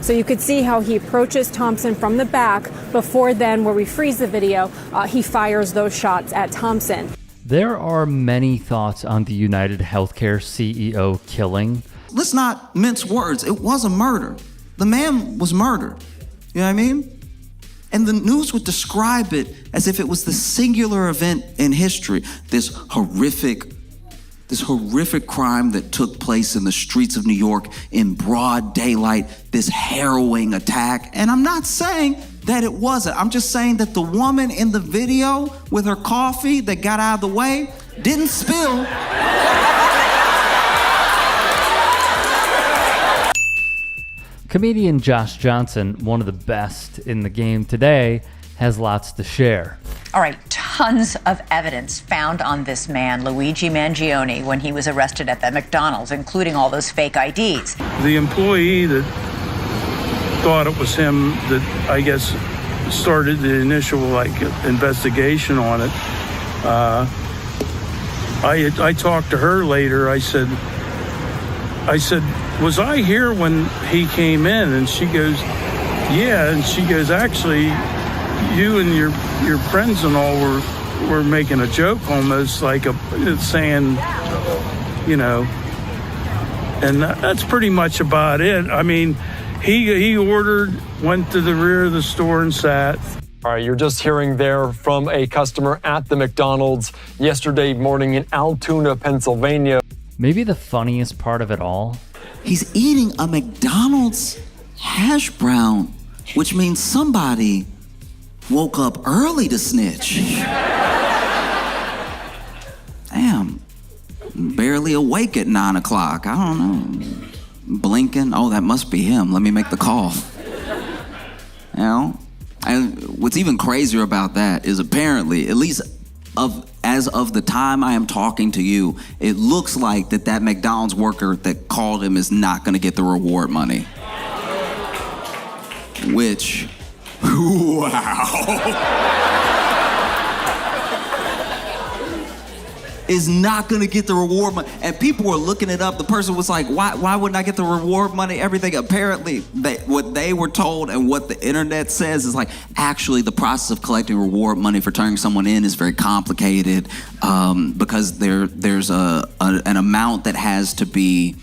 So you could see how he approaches Thompson from the back. Before then, where we freeze the video, he fires those shots at Thompson. There are many thoughts on the United Healthcare CEO killing. Let's not mince words. It was a murder. The man was murdered. You know what I mean? And the news would describe it as if it was the singular event in history. This horrific crime that took place in the streets of New York in broad daylight, this harrowing attack. And I'm not saying that it wasn't. I'm just saying that the woman in the video with her coffee that got out of the way didn't spill. Comedian Josh Johnson, one of the best in the game today, has lots to share. All right, tons of evidence found on this man, Luigi Mangione, when he was arrested at that McDonald's, including all those fake IDs. The employee that thought it was him that, I guess, started the initial investigation on it. I talked to her later. I said, was I here when he came in? And she goes, yeah. And she goes, actually, you and your friends and all were making a joke, almost like saying, you know, and that's pretty much about it. I mean, he ordered, went to the rear of the store and sat. All right, you're just hearing there from a customer at the McDonald's yesterday morning in Altoona, Pennsylvania. Maybe the funniest part of it all? He's eating a McDonald's hash brown, which means somebody woke up early to snitch. Damn, barely awake at 9 o'clock. I don't know. Blinking, oh, that must be him. Let me make the call. You know? And what's even crazier about that is apparently, at least as of the time I am talking to you, it looks like that McDonald's worker that called him is not gonna get the reward money. Which, wow. Is not gonna get the reward money. And people were looking it up. The person was like, why wouldn't I get the reward money? Everything. Apparently, what they were told and what the internet says is like, actually the process of collecting reward money for turning someone in is very complicated because there's an amount that has to be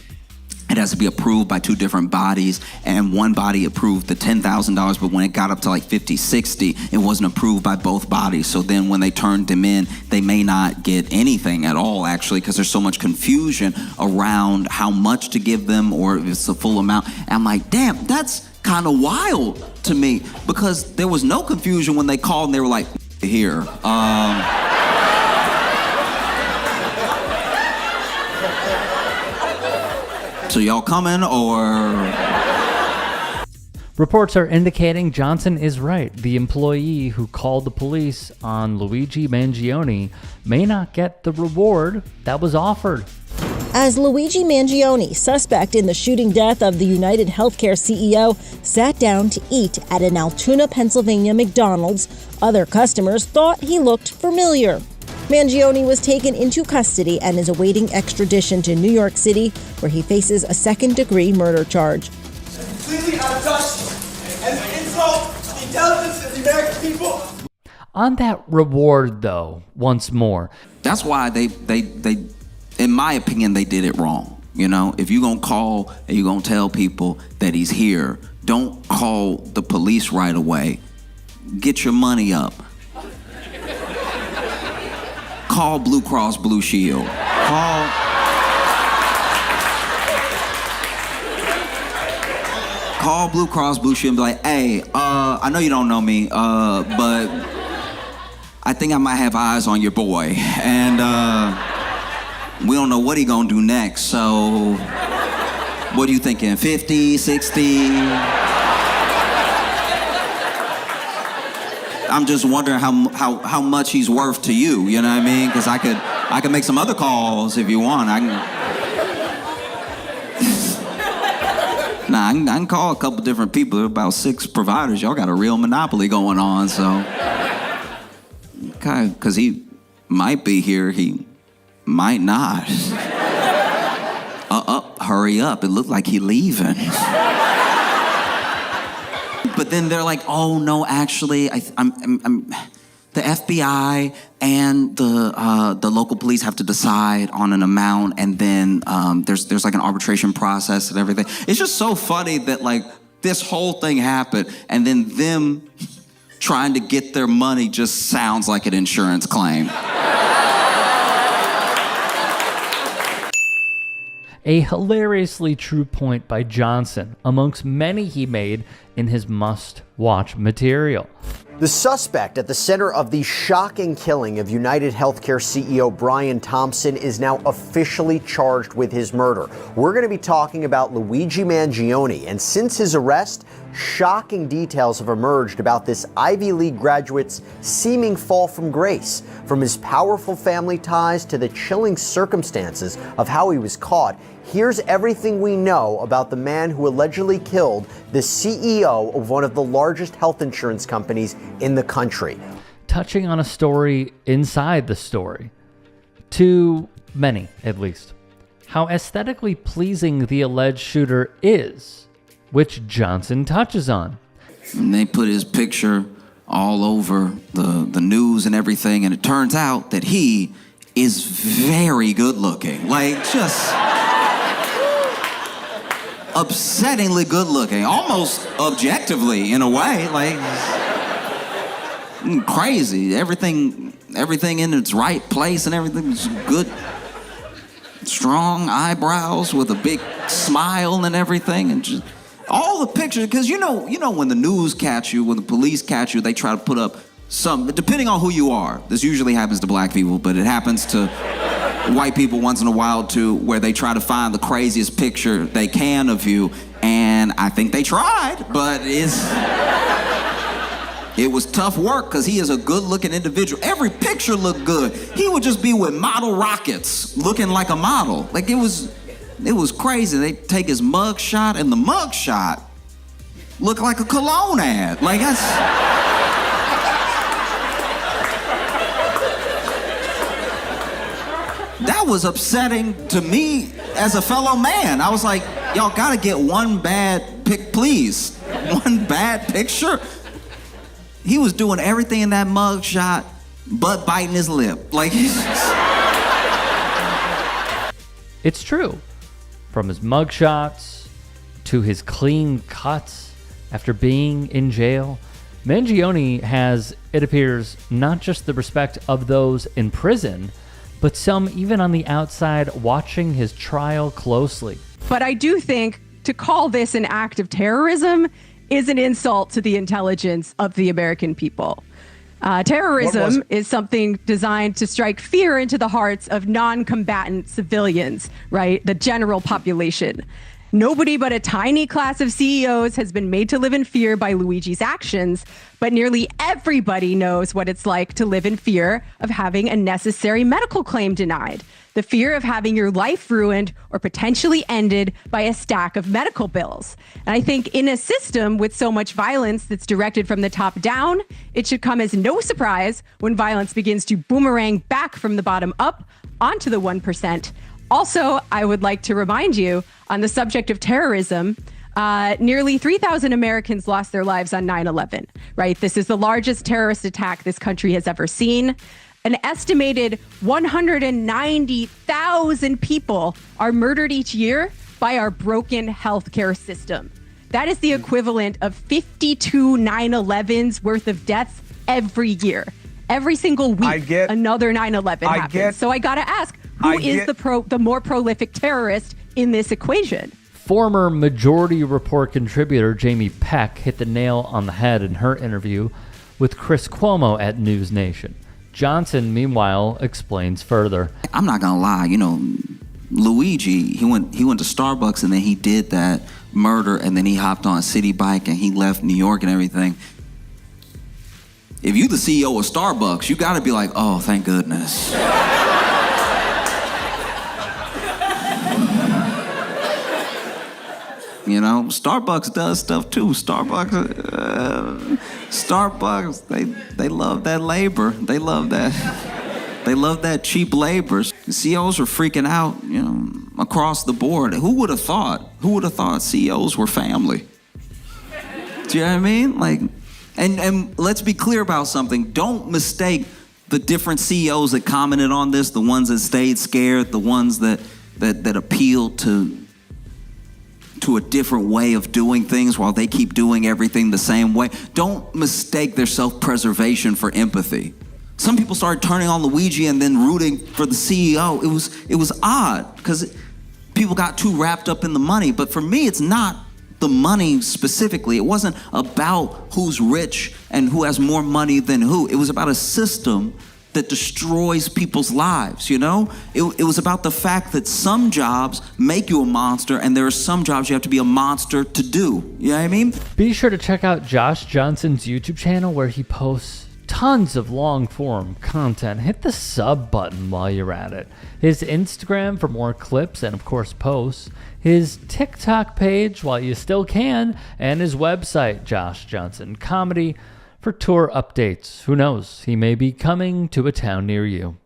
approved by two different bodies, and one body approved the $10,000, but when it got up to like 50, 60, it wasn't approved by both bodies. So then when they turned them in, they may not get anything at all, actually, because there's so much confusion around how much to give them or if it's the full amount. And I'm like, damn, that's kind of wild to me, because there was no confusion when they called and they were like, here. So y'all coming or? Reports are indicating Johnson is right. The employee who called the police on Luigi Mangione may not get the reward that was offered. As Luigi Mangione, suspect in the shooting death of the United Healthcare CEO, sat down to eat at an Altoona, Pennsylvania McDonald's, other customers thought he looked familiar. Mangione was taken into custody and is awaiting extradition to New York City, where he faces a second-degree murder charge. Completely out of touch and an insult to the intelligence of the American people. On that reward, though, once more. That's why they, in my opinion, they did it wrong. You know, if you're gonna call and you're gonna tell people that he's here, don't call the police right away. Get your money up. Call Blue Cross Blue Shield. Call Blue Cross Blue Shield and be like, hey, I know you don't know me, but I think I might have eyes on your boy. And we don't know what he gonna do next, so what are you thinking, 50, 60? I'm just wondering how much he's worth to you, you know what I mean? Because I could make some other calls if you want. I can call a couple different people. There are about 6 providers. Y'all got a real monopoly going on, so. Okay, because he might be here, he might not. Hurry up, it looked like he leaving. But then they're like, oh no, actually, I'm the FBI and the local police have to decide on an amount, and then there's like an arbitration process and everything. It's just so funny that like this whole thing happened, and then them trying to get their money just sounds like an insurance claim. A hilariously true point by Johnson, amongst many he made in his must-watch material. The suspect at the center of the shocking killing of United Healthcare CEO Brian Thompson is now officially charged with his murder. We're going to be talking about Luigi Mangione, and since his arrest, shocking details have emerged about this Ivy League graduate's seeming fall from grace, from his powerful family ties to the chilling circumstances of how he was caught. Here's everything we know about the man who allegedly killed the CEO of one of the largest health insurance companies in the country. Touching on a story inside the story. To many, at least. How aesthetically pleasing the alleged shooter is, which Johnson touches on. And they put his picture all over the news and everything, and it turns out that he is very good looking. Like, just upsettingly good looking, almost objectively in a way, like crazy. Everything in its right place and everything's good. Strong eyebrows with a big smile and everything, and just all the pictures. Because you know when the news catch you, when the police catch you, they try to put up some, depending on who you are. This usually happens to black people, but it happens to white people once in a while too, where they try to find the craziest picture they can of you. And I think they tried, but it was tough work, because he is a good-looking individual. Every picture looked good. He would just be with model rockets, looking like a model. Like, it was crazy. They take his mug shot, and the mug shot looked like a cologne ad. Like, that was upsetting to me as a fellow man. I was like, y'all gotta get one bad pic, please. One bad picture. He was doing everything in that mug shot but biting his lip. Like, It's true. From his mugshots to his clean cuts after being in jail, Mangione has, it appears, not just the respect of those in prison, but some even on the outside watching his trial closely. But I do think to call this an act of terrorism is an insult to the intelligence of the American people. Terrorism is something designed to strike fear into the hearts of non-combatant civilians, right? The general population. Nobody but a tiny class of CEOs has been made to live in fear by Luigi's actions, but nearly everybody knows what it's like to live in fear of having a necessary medical claim denied, the fear of having your life ruined or potentially ended by a stack of medical bills. And I think in a system with so much violence that's directed from the top down, it should come as no surprise when violence begins to boomerang back from the bottom up onto the 1%. Also, I would like to remind you on the subject of terrorism, nearly 3,000 Americans lost their lives on 9/11, right? This is the largest terrorist attack this country has ever seen. An estimated 190,000 people are murdered each year by our broken healthcare system. That is the equivalent of 52 9/11s worth of deaths every year. Every single week, another 9/11 happens. So I got to ask, who is the more prolific terrorist in this equation? Former Majority Report contributor Jamie Peck hit the nail on the head in her interview with Chris Cuomo at News Nation. Johnson, meanwhile, explains further. I'm not gonna lie, Luigi, he went to Starbucks and then he did that murder, and then he hopped on a city bike and he left New York and everything. If you the CEO of Starbucks, you gotta be like, oh, thank goodness. Starbucks does stuff too. Starbucks, they love that labor. They love that cheap labor. CEOs are freaking out, across the board. Who would have thought CEOs were family? Do you know what I mean? Like, and let's be clear about something. Don't mistake the different CEOs that commented on this, the ones that stayed scared, the ones that appealed to a different way of doing things while they keep doing everything the same way. Don't mistake their self-preservation for empathy. Some people started turning on Luigi and then rooting for the CEO. It was odd because people got too wrapped up in the money. But for me, it's not the money specifically. It wasn't about who's rich and who has more money than who. It was about a system that destroys people's lives, you know? It was about the fact that some jobs make you a monster and there are some jobs you have to be a monster to do. You know what I mean? Be sure to check out Josh Johnson's YouTube channel where he posts tons of long-form content. Hit the sub button while you're at it. His Instagram for more clips and, of course, posts. His TikTok page while you still can. And his website, Josh Johnson Comedy, for tour updates. Who knows? He may be coming to a town near you.